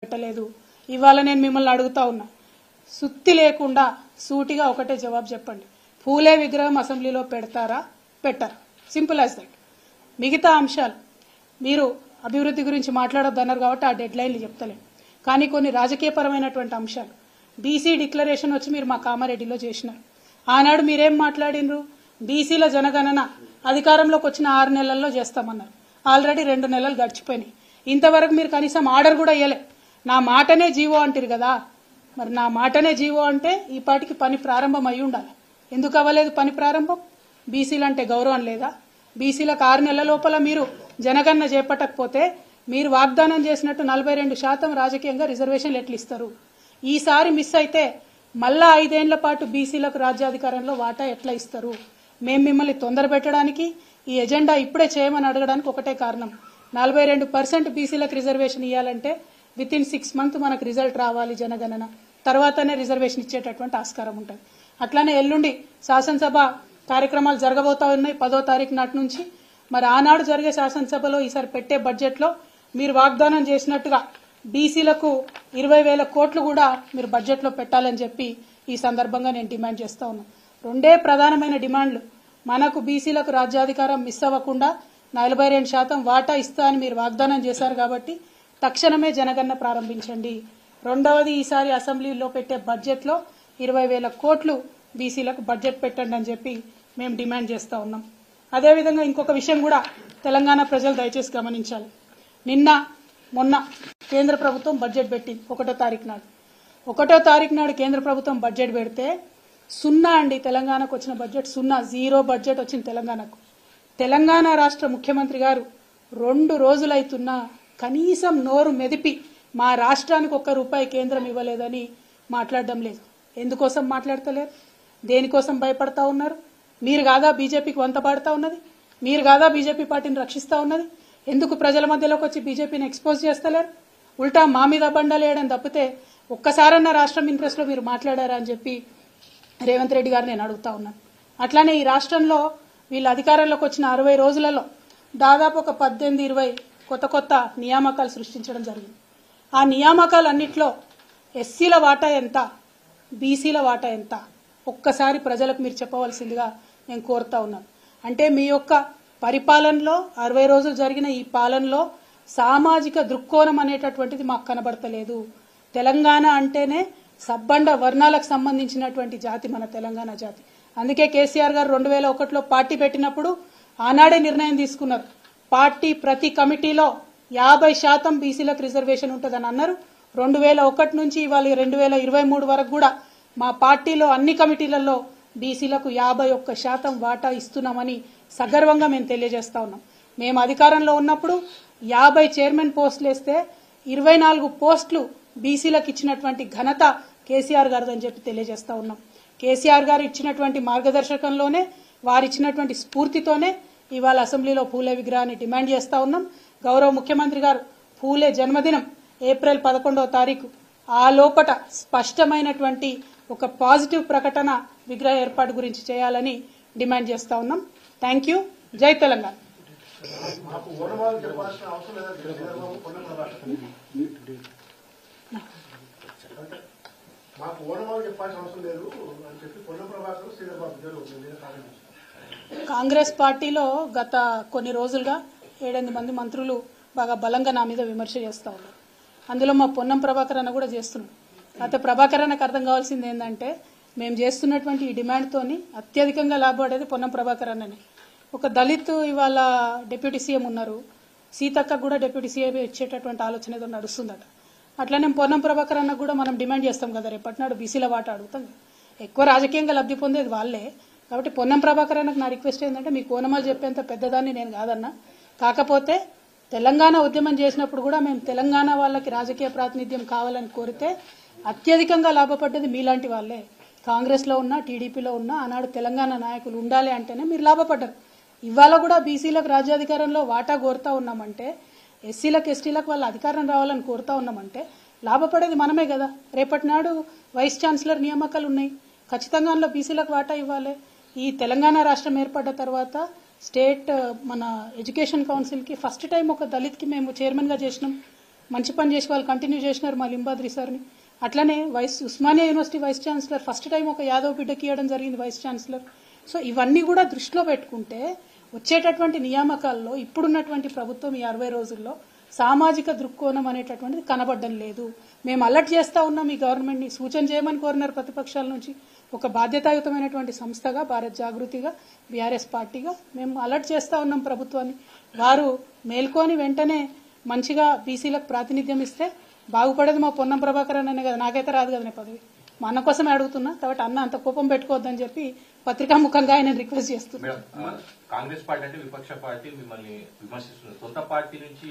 పెట్టలేదు. ఇవాళ నేను మిమ్మల్ని అడుగుతా ఉన్నా, సుత్తి లేకుండా సూటిగా ఒకటే జవాబు చెప్పండి. పూలే విగ్రహం అసెంబ్లీలో పెడతారా పెట్టారా? Simple as that. మిగతా అంశాలు మీరు అభివృద్ధి గురించి మాట్లాడొద్దన్నారు కాబట్టి ఆ డెడ్ లైన్లు చెప్తలేం. కానీ కొన్ని రాజకీయపరమైనటువంటి అంశాలు, బీసీ డిక్లరేషన్ వచ్చి మీరు మా కామారెడ్డిలో చేసినారు. ఆనాడు మీరేం మాట్లాడినరు? బీసీల జనగణన అధికారంలోకి వచ్చిన 6 నెలల్లో చేస్తామన్నారు. ఆల్రెడీ 2 నెలలు గడిచిపోయినాయి. ఇంతవరకు మీరు కనీసం ఆర్డర్ కూడా ఇవ్వలే. నా మాటనే జీవో అంటారు కదా, మరి నా మాటనే జీవో అంటే ఈ పాటికి పని ప్రారంభం అయి ఉండాలి. ఎందుకు అవ్వలేదు పని ప్రారంభం? బీసీలు అంటే గౌరవం లేదా? బీసీలకు 6 నెలల లోపల మీరు జనగణన చేపట్టకపోతే మీరు వాగ్దానం చేసినట్టు 42% రాజకీయంగా రిజర్వేషన్లు ఎట్లు ఇస్తారు? ఈసారి మిస్ అయితే మళ్ళా 5 ఏళ్ల పాటు బీసీలకు రాజ్యాధికారంలో వాటా ఎట్లా ఇస్తారు? మేము మిమ్మల్ని తొందర పెట్టడానికి, ఈ ఎజెండా ఇప్పుడే చేయమని అడగడానికి ఒకటే కారణం. 42% బీసీలకు రిజర్వేషన్ ఇవ్వాలంటే వితిన్ 6 months మనకు రిజల్ట్ రావాలి జనగణన, తర్వాతనే రిజర్వేషన్ ఇచ్చేటటువంటి ఆస్కారం ఉంటుంది. అట్లానే ఎల్లుండి శాసనసభ కార్యక్రమాలు జరగబోతా ఉన్నాయి 10వ తారీఖు నాటి నుంచి. మరి ఆనాడు జరిగే శాసనసభలో ఈసారి పెట్టే బడ్జెట్లో మీరు వాగ్దానం చేసినట్టుగా బీసీలకు 20,000 కోట్లు కూడా మీరు బడ్జెట్లో పెట్టాలని చెప్పి ఈ సందర్భంగా నేను డిమాండ్ చేస్తా ఉన్నాను. 2 ప్రధానమైన డిమాండ్లు. మనకు బీసీలకు రాజ్యాధికారం మిస్ అవ్వకుండా 42% వాటా ఇస్తా అని మీరు వాగ్దానం చేశారు కాబట్టి తక్షణమే జనగణన ప్రారంభించండి. రెండవది, ఈసారి అసెంబ్లీలో పెట్టే బడ్జెట్లో 20,000 కోట్లు బీసీలకు బడ్జెట్ పెట్టండి అని చెప్పి మేము డిమాండ్ చేస్తా ఉన్నాం. అదేవిధంగా ఇంకొక విషయం కూడా తెలంగాణ ప్రజలు దయచేసి గమనించాలి. నిన్న మొన్న కేంద్ర ప్రభుత్వం బడ్జెట్ పెట్టింది 1వ తారీఖు నాడు. 1వ తారీఖు నాడు కేంద్ర ప్రభుత్వం బడ్జెట్ పెడితే 0 అండి. తెలంగాణకు వచ్చిన బడ్జెట్ 0, 0 బడ్జెట్ వచ్చింది తెలంగాణకు. తెలంగాణ రాష్ట్ర ముఖ్యమంత్రి గారు 2 రోజులైతున్నా కనీసం నోరు మెదిపి మా రాష్ట్రానికి ₹1 కేంద్రం ఇవ్వలేదని మాట్లాడడం లేదు. ఎందుకోసం మాట్లాడతలేరు? దేనికోసం భయపడతా ఉన్నారు? మీరు కాదా బీజేపీకి వంత పాడుతా ఉన్నది? మీరు కాదా బీజేపీ పార్టీని రక్షిస్తా ఉన్నది? ఎందుకు ప్రజల మధ్యలోకి వచ్చి బీజేపీని ఎక్స్పోజ్ చేస్తలేరు? ఉల్టా మా మీద బండలేయడం తప్పితే ఒక్కసారన్నా రాష్ట్రం ఇంట్రెస్ట్లో మీరు మాట్లాడారా అని చెప్పి రేవంత్ రెడ్డి గారు నేను అడుగుతా ఉన్నాను. అట్లానే ఈ రాష్ట్రంలో వీళ్ళు అధికారంలోకి వచ్చిన 60 రోజులలో దాదాపు ఒక 18-20 కొత్త నియామకాలు సృష్టించడం జరిగింది. ఆ నియామకాలన్నింటిలో ఎస్సీల వాటా ఎంత, బీసీల వాటా ఎంత ఒక్కసారి ప్రజలకు మీరు చెప్పవలసిందిగా నేను కోరుతా ఉన్నాను. అంటే మీ యొక్క పరిపాలనలో 60 రోజులు జరిగిన ఈ పాలనలో సామాజిక దృక్కోణం అనేటటువంటిది మాకు కనబడతలేదు. తెలంగాణ అంటేనే సబ్బండ వర్ణాలకు సంబంధించినటువంటి జాతి మన తెలంగాణ జాతి. అందుకే కేసీఆర్ గారు 2001లో పార్టీ పెట్టినప్పుడు ఆనాడే నిర్ణయం తీసుకున్నారు. పార్టీ ప్రతి కమిటీలో 50% బీసీలకు రిజర్వేషన్ ఉంటుందని అన్నారు. 2001 నుంచి ఇవాళ 2023 వరకు కూడా మా పార్టీలో అన్ని కమిటీలలో బీసీలకు 51% వాటా ఇస్తున్నామని సగర్వంగా మేము తెలియజేస్తా ఉన్నాం. మేము అధికారంలో ఉన్నప్పుడు 50 చైర్మన్ పోస్టులు వేస్తే 24 పోస్టులు బీసీలకు ఇచ్చినటువంటి ఘనత కేసీఆర్ గారిదని చెప్పి తెలియజేస్తా ఉన్నాం. కేసీఆర్ గారు ఇచ్చినటువంటి మార్గదర్శకంలోనే, వారిచ్చినటువంటి స్ఫూర్తితోనే ఇవాళ అసెంబ్లీలో పూలే విగ్రహాన్ని డిమాండ్ చేస్తా ఉన్నాం. గౌరవ ముఖ్యమంత్రి గారు పూలే జన్మదినం ఏప్రిల్ 11వ తారీఖు, ఆ లోపట స్పష్టమైనటువంటి ఒక పాజిటివ్ ప్రకటన విగ్రహ ఏర్పాటు గురించి చేయాలని డిమాండ్ చేస్తా ఉన్నాం. Thank you. జై తెలంగాణ. కాంగ్రెస్ పార్టీలో గత కొన్ని రోజులుగా 7-8 మంది మంత్రులు బాగా బలంగా నా మీద విమర్శ చేస్తూ ఉన్నారు. అందులో మా పొన్నం ప్రభాకర్ అన్న కూడా చేస్తున్నాడు. అయితే ప్రభాకర్ అన్నకు అర్థం కావాల్సింది ఏంటంటే, మేము చేస్తున్నటువంటి ఈ డిమాండ్తోని అత్యధికంగా లాభపడేది పొన్నం ప్రభాకర్ అన్నని. ఒక దళిత్ ఇవాళ డిప్యూటీ సీఎం ఉన్నారు, సీతక్క కూడా డిప్యూటీ సీఎం ఇచ్చేటటువంటి ఆలోచన ఏదో నడుస్తుందట. అట్లనే పొన్నం ప్రభాకర్ అన్నకు కూడా మనం డిమాండ్ చేస్తాం కదా, రేపటినాడు బీసీల వాటా అడుగుతాం. ఎక్కువ రాజకీయంగా లబ్ధి పొందేది వాళ్ళే. కాబట్టి పొన్నం ప్రభాకర్ అన్నకు నా రిక్వెస్ట్ ఏంటంటే, మీ కోనమాలు చెప్పేంత పెద్దదాన్ని నేను కాదన్నా, కాకపోతే తెలంగాణ ఉద్యమం చేసినప్పుడు కూడా మేము తెలంగాణ వాళ్ళకి రాజకీయ ప్రాతినిధ్యం కావాలని కోరితే అత్యధికంగా లాభపడ్డది మీలాంటి వాళ్ళే. కాంగ్రెస్లో ఉన్నా, టీడీపీలో ఉన్నా ఆనాడు తెలంగాణ నాయకులు ఉండాలి అంటేనే మీరు లాభపడ్డారు. ఇవాళ కూడా బీసీలకు రాజ్యాధికారంలో వాటా కోరుతా ఉన్నామంటే, ఎస్సీలకు ఎస్టీలకు వాళ్ళ అధికారం రావాలని కోరుతా ఉన్నామంటే లాభపడేది మనమే కదా. రేపటి నాడు వైస్ ఛాన్సలర్ నియామకాలు ఉన్నాయి, ఖచ్చితంగా అందులో బీసీలకు వాటా ఇవ్వాలి. ఈ తెలంగాణ రాష్ట్రం ఏర్పడ్డ తర్వాత స్టేట్ మన ఎడ్యుకేషన్ కౌన్సిల్కి ఫస్ట్ టైం ఒక దళిత్కి మేము చైర్మన్గా చేసినాం. మంచి పని చేసి వాళ్ళు కంటిన్యూ చేసినారు మా లింబాద్రి సార్ని. అట్లనే Osmania university vice chancellor first time ఒక యాదవ్ బిడ్డకి ఇవ్వడం జరిగింది వైస్ ఛాన్సలర్. సో ఇవన్నీ కూడా దృష్టిలో పెట్టుకుంటే వచ్చేటటువంటి నియామకాల్లో ఇప్పుడున్నటువంటి ప్రభుత్వం ఈ 60 రోజుల్లో సామాజిక దృక్కోణం అనేటటువంటిది కనబడడం లేదు. మేము అలర్ట్ చేస్తా ఉన్నాం ఈ గవర్నమెంట్ని, సూచన చేయమని కోరినారు ప్రతిపక్షాల నుంచి. ఒక బాధ్యతాయుతమైనటువంటి సంస్థగా భారత్ జాగృతిగా బీఆర్ఎస్ పార్టీగా మేము అలర్ట్ చేస్తా ఉన్నాం ప్రభుత్వాన్ని. వారు మేల్కొని వెంటనే మంచిగా బీసీలకు ప్రాతినిధ్యం ఇస్తే బాగుపడేది మా పొన్నం ప్రభాకర్ అనే కదా, నాకైతే రాదు కదా పదవి, మా అన్న కోసమే అడుగుతున్నా. కాబట్టి అన్న అంత కోపం పెట్టుకోవద్దని చెప్పి పత్రికాముఖంగా ఆయన రిక్వెస్ట్ చేస్తున్నాను. కాంగ్రెస్ పార్టీ అంటే విపక్ష పార్టీ మిమ్మల్ని విమర్శిస్తున్నారు, సొంత పార్టీ నుంచి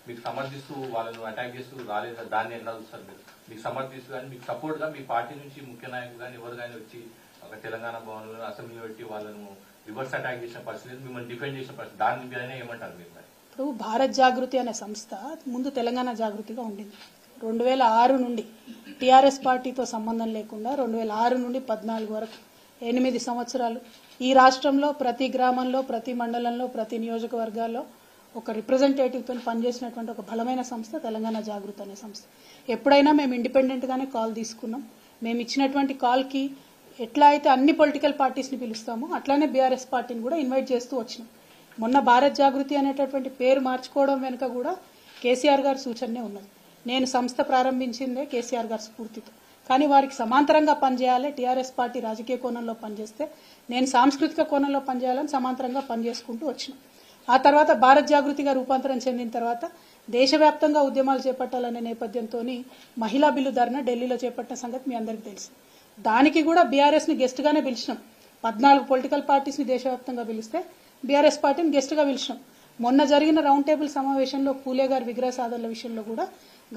మీకు సమర్థిస్తూ వాళ్ళను అటాక్ చేస్తూ రాలేదా, దాన్ని ఎలా చూస్తారు మీరు? మీకు సమర్థిస్తూ కానీ మీకు సపోర్ట్ గా మీ పార్టీ నుంచి ముఖ్య నాయకులు కానీ ఎవరు కానీ వచ్చి ఒక తెలంగాణ భవన్లో అసెంబ్లీ పెట్టి వాళ్ళను రివర్స్ అటాక్ చేసిన పరిస్థితి, మిమ్మల్ని డిఫెండ్ చేసిన పరిస్థితి, దాని మీద ఏమంటారు మీరు? ఇప్పుడు భారత్ జాగృతి అనే సంస్థ ముందు తెలంగాణ జాగృతిగా ఉండింది. 2006 నుండి టీఆర్ఎస్ పార్టీతో సంబంధం లేకుండా 2006 నుండి 14 వరకు 8 సంవత్సరాలు ఈ రాష్ట్రంలో ప్రతి గ్రామంలో, ప్రతి మండలంలో, ప్రతి నియోజకవర్గాల్లో ఒక రిప్రజెంటేటివ్తో పనిచేసినటువంటి ఒక బలమైన సంస్థ తెలంగాణ జాగృతి అనే సంస్థ. ఎప్పుడైనా మేము ఇండిపెండెంట్గానే కాల్ తీసుకున్నాం. మేము ఇచ్చినటువంటి కాల్కి ఎట్లా అయితే అన్ని పొలిటికల్ పార్టీస్ని పిలుస్తామో అట్లానే బీఆర్ఎస్ పార్టీని కూడా ఇన్వైట్ చేస్తూ వచ్చినాం. మొన్న భారత్ జాగృతి అనేటటువంటి పేరు మార్చుకోవడం వెనుక కూడా కేసీఆర్ గారి సూచనే ఉన్నది. నేను సంస్థ ప్రారంభించిందే కేసీఆర్ గారి స్ఫూర్తితో, కానీ వారికి సమాంతరంగా పనిచేయాలి. టీఆర్ఎస్ పార్టీ రాజకీయ కోణంలో పనిచేస్తే నేను సాంస్కృతిక కోణంలో పనిచేయాలని సమాంతరంగా పనిచేసుకుంటూ వచ్చినాం. ఆ తర్వాత భారత్ జాగృతిగా రూపాంతరం చెందిన తర్వాత దేశవ్యాప్తంగా ఉద్యమాలు చేపట్టాలనే నేపథ్యంతో మహిళా బిల్లు ధరణ ఢిల్లీలో చేపట్టిన సంగతి మీ అందరికీ తెలుసు. దానికి కూడా బీఆర్ఎస్ని గెస్ట్గానే పిలిచినాం. 14 పొలిటికల్ పార్టీస్ని దేశవ్యాప్తంగా పిలిస్తే బీఆర్ఎస్ పార్టీని గెస్ట్గా పిలిచినాం. మొన్న జరిగిన రౌండ్ టేబుల్ సమావేశంలో పూలే గారి విగ్రహ సాధనల విషయంలో కూడా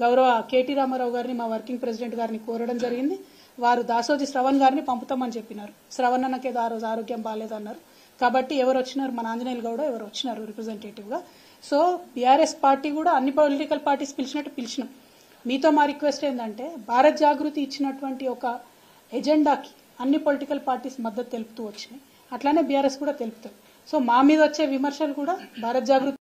గౌరవ కేటీ రామారావు గారిని, మా వర్కింగ్ ప్రెసిడెంట్ గారిని కోరడం జరిగింది. వారు దాసోజి శ్రవణ్ గారిని పంపుతామని చెప్పినారు. శ్రవణ్ అన్నకేదో ఆ రోజు ఆరోగ్యం బాగాలేదన్నారు. కాబట్టి ఎవరు వచ్చినారు, మన ఆంజనేయులు గౌడ ఎవరు వచ్చినారు రిప్రజెంటేటివ్గా. సో బీఆర్ఎస్ పార్టీ కూడా అన్ని పొలిటికల్ పార్టీస్ పిలిచినట్టు పిలిచినాం. మీతో మా రిక్వెస్ట్ ఏంటంటే భారత్ జాగృతి ఇచ్చినటువంటి ఒక ఎజెండాకి అన్ని పొలిటికల్ పార్టీస్ మద్దతు తెలుపుతూ వచ్చినాయి. అట్లానే బీఆర్ఎస్ కూడా తెలుపుతారు. సో మా మీద వచ్చే విమర్శలు కూడా భారత్ జాగృతి